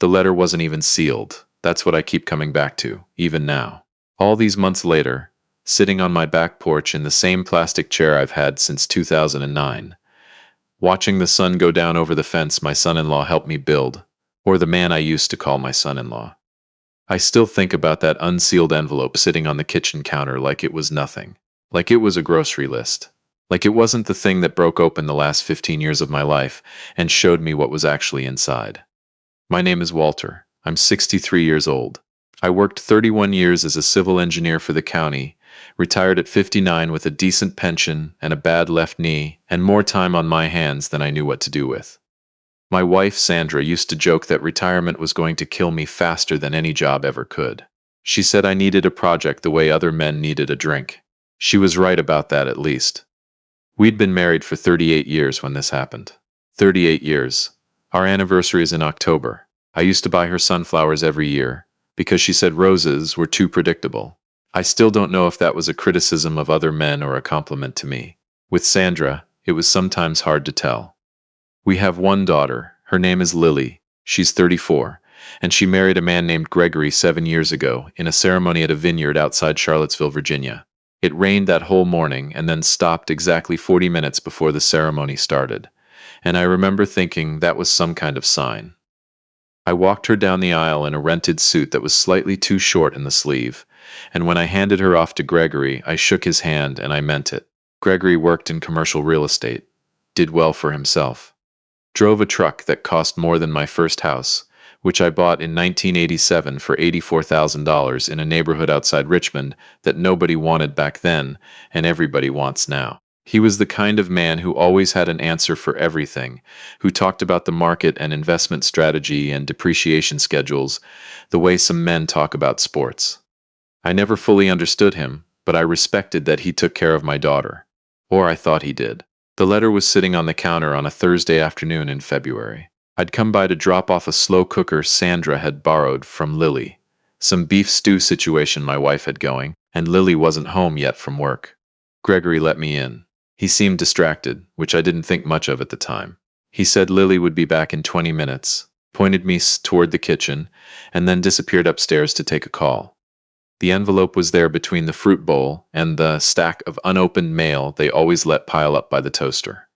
The letter wasn't even sealed. That's what I keep coming back to, even now. All these months later, sitting on my back porch in the same plastic chair I've had since 2009, watching the sun go down over the fence my son-in-law helped me build, or the man I used to call my son-in-law. I still think about that unsealed envelope sitting on the kitchen counter like it was nothing, like it was a grocery list, like it wasn't the thing that broke open the last 15 years of my life and showed me what was actually inside. My name is Walter. I'm 63 years old. I worked 31 years as a civil engineer for the county, retired at 59 with a decent pension and a bad left knee, and more time on my hands than I knew what to do with. My wife, Sandra, used to joke that retirement was going to kill me faster than any job ever could. She said I needed a project the way other men needed a drink. She was right about that, at least. We'd been married for 38 years when this happened. 38 years. Our anniversary is in October. I used to buy her sunflowers every year, because she said roses were too predictable. I still don't know if that was a criticism of other men or a compliment to me. With Sandra, it was sometimes hard to tell. We have one daughter. Her name is Lily. She's 34, and she married a man named Gregory 7 years ago in a ceremony at a vineyard outside Charlottesville, Virginia. It rained that whole morning and then stopped exactly 40 minutes before the ceremony started, and I remember thinking that was some kind of sign. I walked her down the aisle in a rented suit that was slightly too short in the sleeve, and when I handed her off to Gregory, I shook his hand and I meant it. Gregory worked in commercial real estate, did well for himself, drove a truck that cost more than my first house, which I bought in 1987 for $84,000 in a neighborhood outside Richmond that nobody wanted back then and everybody wants now. He was the kind of man who always had an answer for everything, who talked about the market and investment strategy and depreciation schedules the way some men talk about sports. I never fully understood him, but I respected that he took care of my daughter. Or I thought he did. The letter was sitting on the counter on a Thursday afternoon in February. I'd come by to drop off a slow cooker Sandra had borrowed from Lily, some beef stew situation my wife had going, and Lily wasn't home yet from work. Gregory let me in. He seemed distracted, which I didn't think much of at the time. He said Lily would be back in 20 minutes, pointed me toward the kitchen, and then disappeared upstairs to take a call. The envelope was there between the fruit bowl and the stack of unopened mail they always let pile up by the toaster.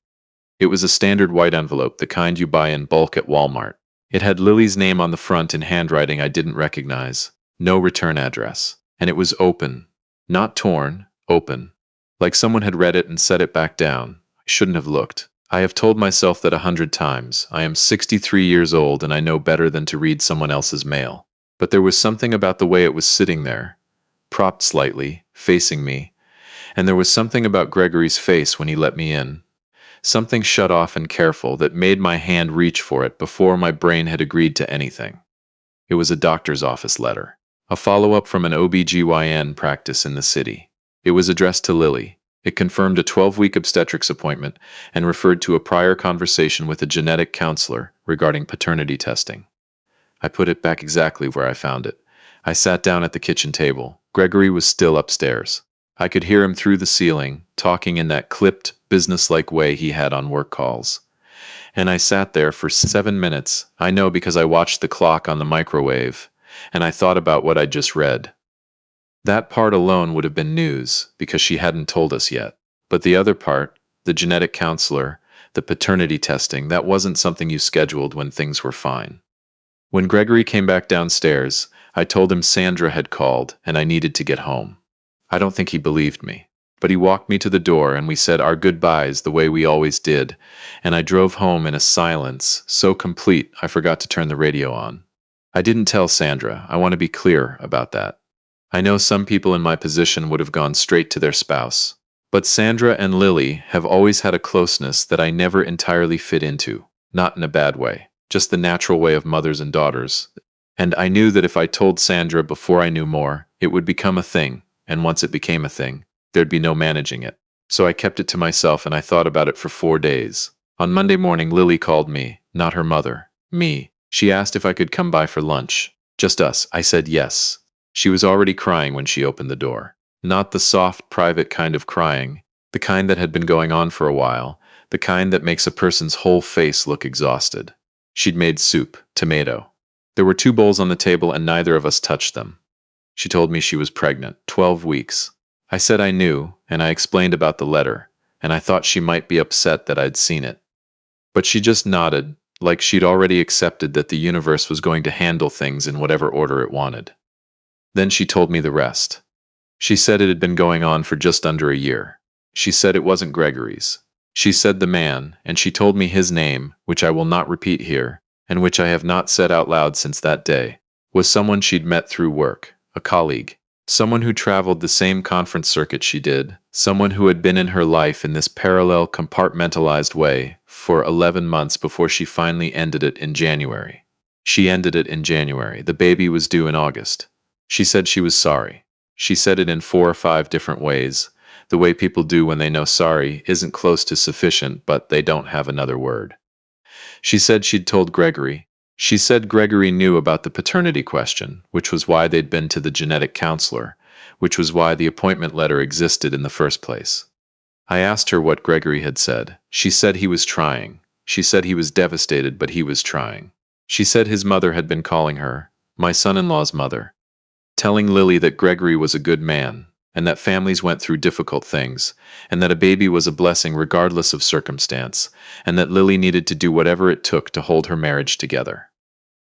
It was a standard white envelope, the kind you buy in bulk at Walmart. It had Lily's name on the front in handwriting I didn't recognize, no return address, and it was open. Not torn, open. Like someone had read it and set it back down. I shouldn't have looked. I have told myself that 100 times. I am 63 years old and I know better than to read someone else's mail. But there was something about the way it was sitting there, propped slightly, facing me, and there was something about Gregory's face when he let me in. Something shut off and careful that made my hand reach for it before my brain had agreed to anything. It was a doctor's office letter, a follow-up from an OB/GYN practice in the city. It was addressed to Lily. It confirmed a 12-week obstetrics appointment and referred to a prior conversation with a genetic counselor regarding paternity testing. I put it back exactly where I found it. I sat down at the kitchen table. Gregory was still upstairs. I could hear him through the ceiling, talking in that clipped, businesslike way he had on work calls. And I sat there for 7 minutes, I know because I watched the clock on the microwave, and I thought about what I'd just read. That part alone would have been news, because she hadn't told us yet. But the other part, the genetic counselor, the paternity testing, that wasn't something you scheduled when things were fine. When Gregory came back downstairs, I told him Sandra had called and I needed to get home. I don't think he believed me, but he walked me to the door and we said our goodbyes the way we always did, and I drove home in a silence so complete I forgot to turn the radio on. I didn't tell Sandra. I want to be clear about that. I know some people in my position would have gone straight to their spouse, but Sandra and Lily have always had a closeness that I never entirely fit into, not in a bad way, just the natural way of mothers and daughters. And I knew that if I told Sandra before I knew more, it would become a thing, and once it became a thing, there'd be no managing it. So I kept it to myself and I thought about it for 4 days. On Monday morning, Lily called me, not her mother, me. She asked if I could come by for lunch. Just us. I said yes. She was already crying when she opened the door. Not the soft, private kind of crying, the kind that had been going on for a while, the kind that makes a person's whole face look exhausted. She'd made soup, tomato. There were 2 bowls on the table and neither of us touched them. She told me she was pregnant, 12 weeks. I said I knew, and I explained about the letter, and I thought she might be upset that I'd seen it. But she just nodded, like she'd already accepted that the universe was going to handle things in whatever order it wanted. Then she told me the rest. She said it had been going on for just under a year. She said it wasn't Gregory's. She said the man, and she told me his name, which I will not repeat here, and which I have not said out loud since that day, was someone she'd met through work, a colleague, someone who traveled the same conference circuit she did, someone who had been in her life in this parallel compartmentalized way for 11 months before she finally ended it in January. She ended it in January. The baby was due in August. She said she was sorry. She said it in 4 or 5 different ways, the way people do when they know sorry isn't close to sufficient, but they don't have another word. She said she'd told Gregory. She said Gregory knew about the paternity question, which was why they'd been to the genetic counselor, which was why the appointment letter existed in the first place. I asked her what Gregory had said. She said he was trying. She said he was devastated, but he was trying. She said his mother had been calling her, my son-in-law's mother, telling Lily that Gregory was a good man, and that families went through difficult things, and that a baby was a blessing regardless of circumstance, and that Lily needed to do whatever it took to hold her marriage together.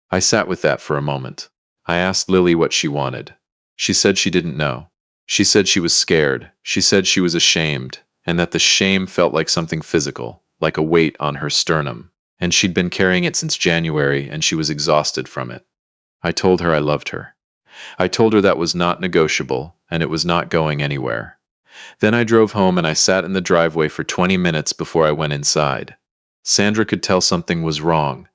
I sat with that for a moment. I asked Lily what she wanted. She said she didn't know. She said she was scared. She said she was ashamed, and that the shame felt like something physical, like a weight on her sternum, and she'd been carrying it since January, and she was exhausted from it. I told her I loved her. I told her that was not negotiable, and it was not going anywhere. Then I drove home and I sat in the driveway for 20 minutes before I went inside. Sandra could tell something was wrong.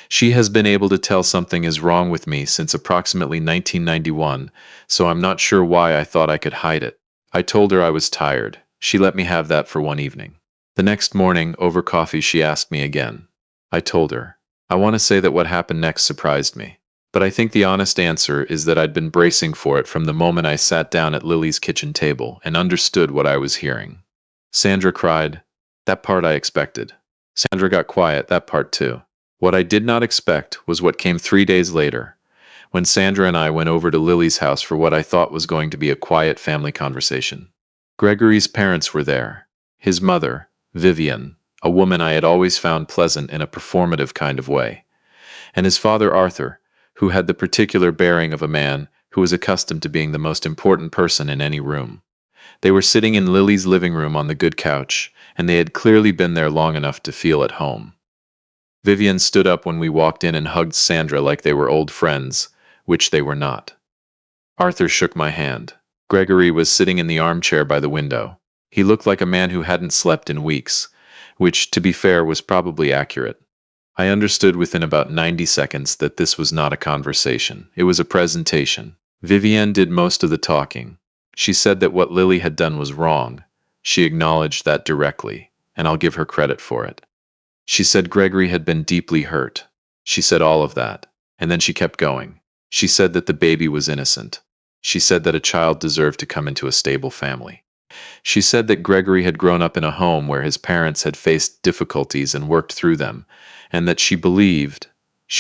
She has been able to tell something is wrong with me since approximately 1991, so I'm not sure why I thought I could hide it. I told her I was tired. She let me have that for one evening. The next morning, over coffee, she asked me again. I told her. I want to say that what happened next surprised me. But I think the honest answer is that I'd been bracing for it from the moment I sat down at Lily's kitchen table and understood what I was hearing. Sandra cried. That part I expected. Sandra got quiet, that part too. What I did not expect was what came 3 days later, when Sandra and I went over to Lily's house for what I thought was going to be a quiet family conversation. Gregory's parents were there. His mother, Vivian, a woman I had always found pleasant in a performative kind of way, and his father, Arthur, who had the particular bearing of a man who was accustomed to being the most important person in any room. They were sitting in Lily's living room on the good couch, and they had clearly been there long enough to feel at home. Vivian stood up when we walked in and hugged Sandra like they were old friends, which they were not. Arthur shook my hand. Gregory was sitting in the armchair by the window. He looked like a man who hadn't slept in weeks, which, to be fair, was probably accurate. I understood within about 90 seconds that this was not a conversation. It was a presentation. Vivienne did most of the talking. She said that what Lily had done was wrong. She acknowledged that directly, and I'll give her credit for it. She said Gregory had been deeply hurt. She said all of that, and then she kept going. She said that the baby was innocent. She said that a child deserved to come into a stable family. She said that Gregory had grown up in a home where his parents had faced difficulties and worked through them, and that she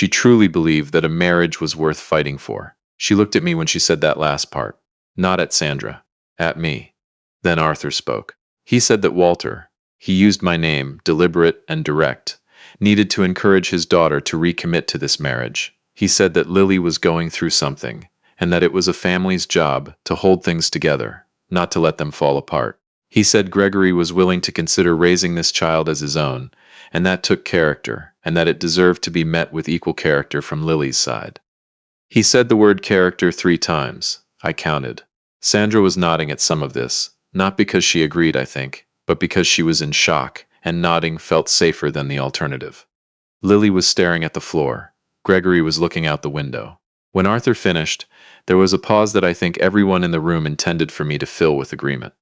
truly believed that a marriage was worth fighting for. She looked at me when she said that last part. Not at Sandra. At me. Then Arthur spoke. He said that Walter, he used my name, deliberate and direct, needed to encourage his daughter to recommit to this marriage. He said that Lily was going through something, and that it was a family's job to hold things together, not to let them fall apart. He said Gregory was willing to consider raising this child as his own, and that took character, and that it deserved to be met with equal character from Lily's side. He said the word character 3 times. I counted. Sandra was nodding at some of this, not because she agreed, I think, but because she was in shock, and nodding felt safer than the alternative. Lily was staring at the floor. Gregory was looking out the window. When Arthur finished, there was a pause that I think everyone in the room intended for me to fill with agreement.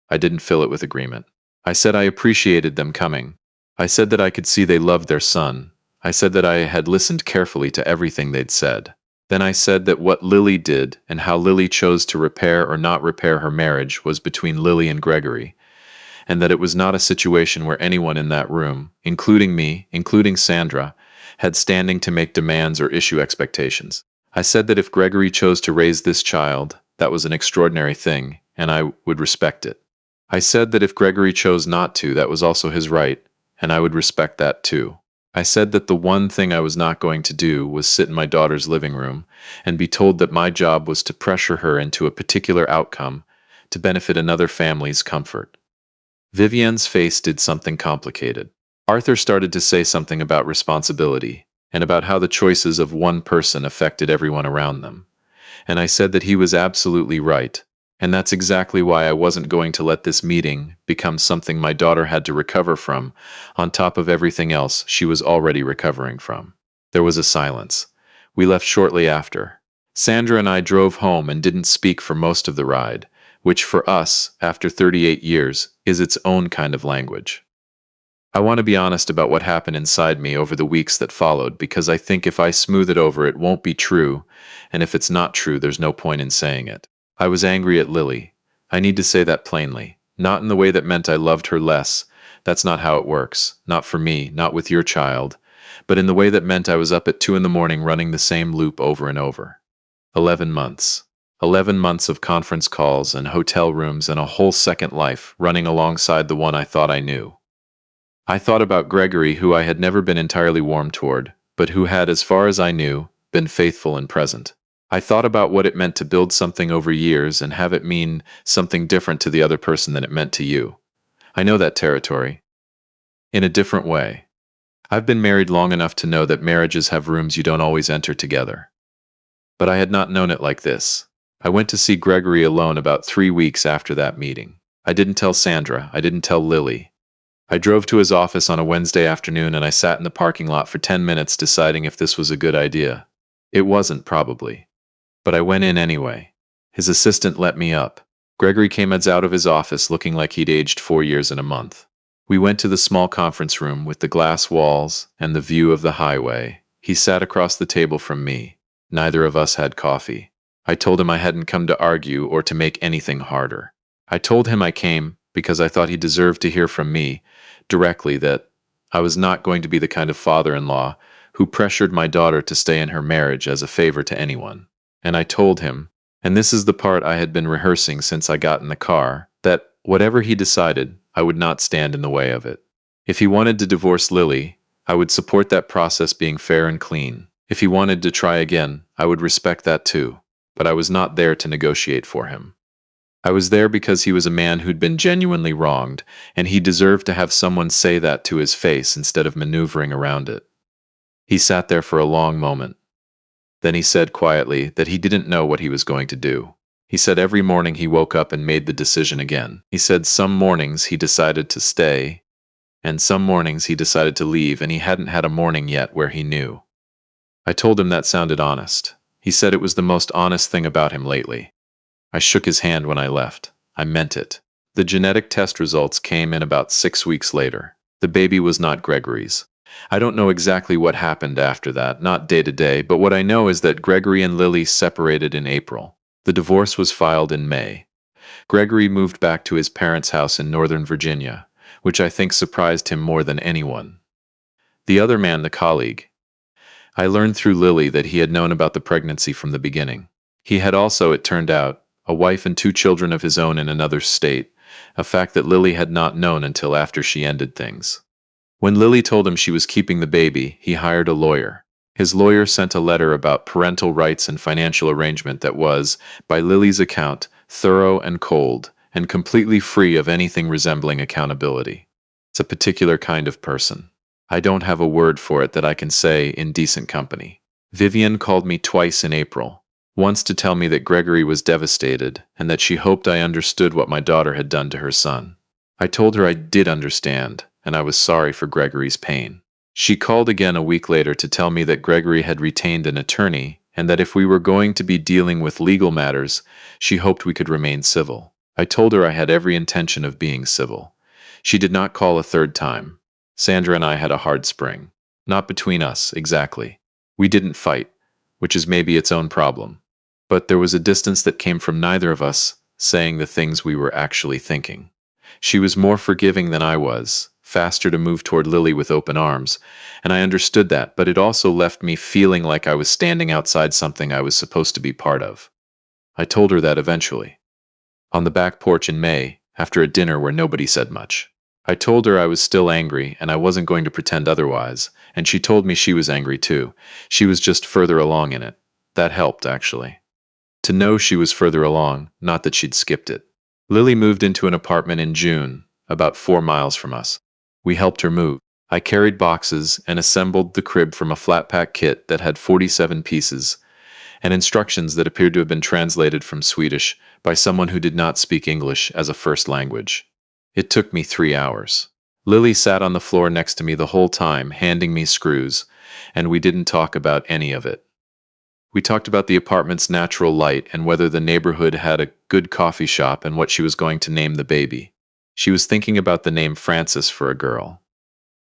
I didn't fill it with agreement. I said I appreciated them coming. I said that I could see they loved their son. I said that I had listened carefully to everything they'd said. Then I said that what Lily did and how Lily chose to repair or not repair her marriage was between Lily and Gregory, and that it was not a situation where anyone in that room, including me, including Sandra, had standing to make demands or issue expectations. I said that if Gregory chose to raise this child, that was an extraordinary thing, and I would respect it. I said that if Gregory chose not to, that was also his right, and I would respect that too. I said that the one thing I was not going to do was sit in my daughter's living room and be told that my job was to pressure her into a particular outcome to benefit another family's comfort. Vivienne's face did something complicated. Arthur started to say something about responsibility and about how the choices of one person affected everyone around them. And I said that he was absolutely right. And that's exactly why I wasn't going to let this meeting become something my daughter had to recover from, on top of everything else she was already recovering from. There was a silence. We left shortly after. Sandra and I drove home and didn't speak for most of the ride, which for us, after 38 years, is its own kind of language. I want to be honest about what happened inside me over the weeks that followed, because I think if I smooth it over, it won't be true, and if it's not true, there's no point in saying it. I was angry at Lily. I need to say that plainly. Not in the way that meant I loved her less. That's not how it works. Not for me, not with your child. But in the way that meant I was up at 2 in the morning running the same loop over and over. 11 months. 11 months of conference calls and hotel rooms and a whole second life running alongside the one I thought I knew. I thought about Gregory, who I had never been entirely warm toward, but who had, as far as I knew, been faithful and present. I thought about what it meant to build something over years and have it mean something different to the other person than it meant to you. I know that territory. In a different way. I've been married long enough to know that marriages have rooms you don't always enter together. But I had not known it like this. I went to see Gregory alone about 3 weeks after that meeting. I didn't tell Sandra. I didn't tell Lily. I drove to his office on a Wednesday afternoon and I sat in the parking lot for 10 minutes deciding if this was a good idea. It wasn't, probably. But I went in anyway. His assistant let me up. Gregory came out of his office looking like he'd aged 4 years and a month. We went to the small conference room with the glass walls and the view of the highway. He sat across the table from me. Neither of us had coffee. I told him I hadn't come to argue or to make anything harder. I told him I came because I thought he deserved to hear from me directly that I was not going to be the kind of father-in-law who pressured my daughter to stay in her marriage as a favor to anyone. And I told him, and this is the part I had been rehearsing since I got in the car, that whatever he decided, I would not stand in the way of it. If he wanted to divorce Lily, I would support that process being fair and clean. If he wanted to try again, I would respect that too. But I was not there to negotiate for him. I was there because he was a man who'd been genuinely wronged, and he deserved to have someone say that to his face instead of maneuvering around it. He sat there for a long moment. Then he said quietly that he didn't know what he was going to do. He said every morning he woke up and made the decision again. He said some mornings he decided to stay, and some mornings he decided to leave, and he hadn't had a morning yet where he knew. I told him that sounded honest. He said it was the most honest thing about him lately. I shook his hand when I left. I meant it. The genetic test results came in about 6 weeks later. The baby was not Gregory's. I don't know exactly what happened after that, not day to day, but what I know is that Gregory and Lily separated in April. The divorce was filed in May. Gregory moved back to his parents' house in Northern Virginia, which I think surprised him more than anyone. The other man, the colleague, I learned through Lily that he had known about the pregnancy from the beginning. He had also, it turned out, a wife and 2 children of his own in another state, a fact that Lily had not known until after she ended things. When Lily told him she was keeping the baby, he hired a lawyer. His lawyer sent a letter about parental rights and financial arrangement that was, by Lily's account, thorough and cold, and completely free of anything resembling accountability. It's a particular kind of person. I don't have a word for it that I can say in decent company. Vivienne called me twice in April. Once to tell me that Gregory was devastated and that she hoped I understood what my daughter had done to her son. I told her I did understand, and I was sorry for Gregory's pain. She called again a week later to tell me that Gregory had retained an attorney and that if we were going to be dealing with legal matters, she hoped we could remain civil. I told her I had every intention of being civil. She did not call a third time. Sandra and I had a hard spring. Not between us, exactly. We didn't fight, which is maybe its own problem. But there was a distance that came from neither of us saying the things we were actually thinking. She was more forgiving than I was, faster to move toward Lily with open arms, and I understood that, but it also left me feeling like I was standing outside something I was supposed to be part of. I told her that eventually. On the back porch in May, after a dinner where nobody said much. I told her I was still angry and I wasn't going to pretend otherwise, and she told me she was angry too. She was just further along in it. That helped, actually. To know she was further along, not that she'd skipped it. Lily moved into an apartment in June, about 4 miles from us. We helped her move. I carried boxes and assembled the crib from a flat-pack kit that had 47 pieces, and instructions that appeared to have been translated from Swedish by someone who did not speak English as a first language. It took me 3 hours. Lily sat on the floor next to me the whole time, handing me screws, and we didn't talk about any of it. We talked about the apartment's natural light and whether the neighborhood had a good coffee shop and what she was going to name the baby. She was thinking about the name Frances for a girl.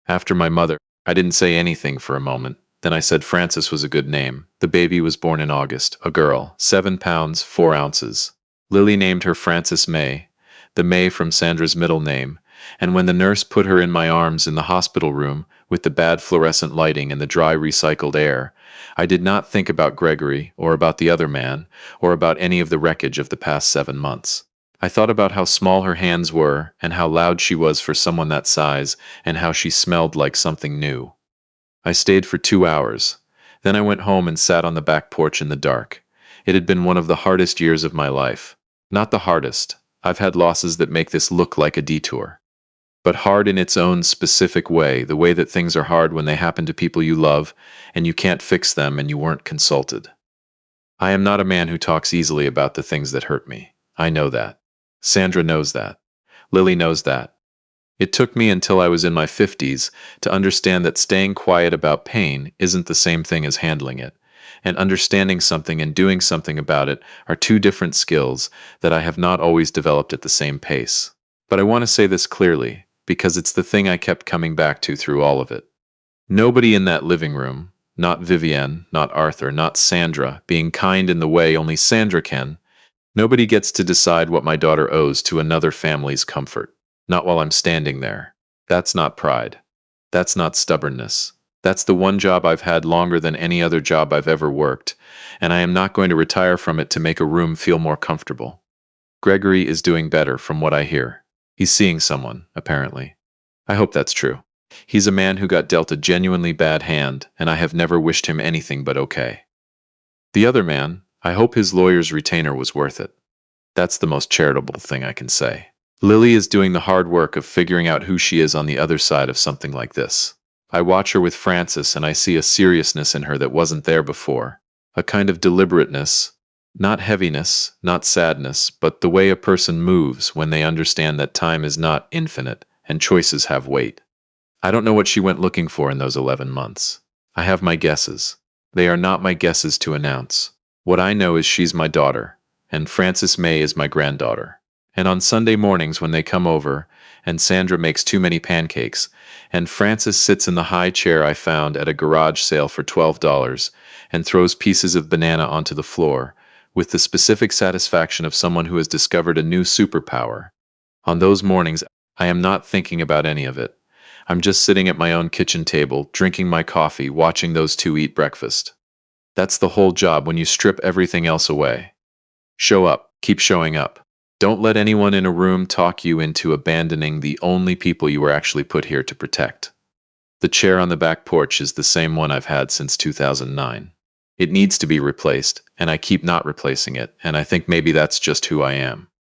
After my mother, I didn't say anything for a moment. Then I said Frances was a good name. The baby was born in August, a girl, 7 pounds, 4 ounces. Lily named her Frances May, the May from Sandra's middle name, and when the nurse put her in my arms in the hospital room, with the bad fluorescent lighting and the dry recycled air, I did not think about Gregory, or about the other man, or about any of the wreckage of the past 7 months. I thought about how small her hands were, and how loud she was for someone that size, and how she smelled like something new. I stayed for 2 hours. Then I went home and sat on the back porch in the dark. It had been one of the hardest years of my life. Not the hardest. I've had losses that make this look like a detour. But hard in its own specific way, the way that things are hard when they happen to people you love, and you can't fix them and you weren't consulted. I am not a man who talks easily about the things that hurt me. I know that. Sandra knows that. Lily knows that. It took me until I was in my 50s to understand that staying quiet about pain isn't the same thing as handling it, and understanding something and doing something about it are two different skills that I have not always developed at the same pace. But I want to say this clearly, because it's the thing I kept coming back to through all of it. Nobody in that living room, not Vivienne, not Arthur, not Sandra, being kind in the way only Sandra can, nobody gets to decide what my daughter owes to another family's comfort. Not while I'm standing there. That's not pride. That's not stubbornness. That's the one job I've had longer than any other job I've ever worked, and I am not going to retire from it to make a room feel more comfortable. Gregory is doing better from what I hear. He's seeing someone, apparently. I hope that's true. He's a man who got dealt a genuinely bad hand, and I have never wished him anything but okay. The other man, I hope his lawyer's retainer was worth it. That's the most charitable thing I can say. Lily is doing the hard work of figuring out who she is on the other side of something like this. I watch her with Frances and I see a seriousness in her that wasn't there before. A kind of deliberateness, not heaviness, not sadness, but the way a person moves when they understand that time is not infinite and choices have weight. I don't know what she went looking for in those 11 months. I have my guesses. They are not my guesses to announce. What I know is she's my daughter, and Frances May is my granddaughter. And on Sunday mornings when they come over, and Sandra makes too many pancakes, and Frances sits in the high chair I found at a garage sale for $12 and throws pieces of banana onto the floor, with the specific satisfaction of someone who has discovered a new superpower. On those mornings, I am not thinking about any of it. I'm just sitting at my own kitchen table, drinking my coffee, watching those two eat breakfast. That's the whole job when you strip everything else away. Show up. Keep showing up. Don't let anyone in a room talk you into abandoning the only people you were actually put here to protect. The chair on the back porch is the same one I've had since 2009. It needs to be replaced, and I keep not replacing it, and I think maybe that's just who I am.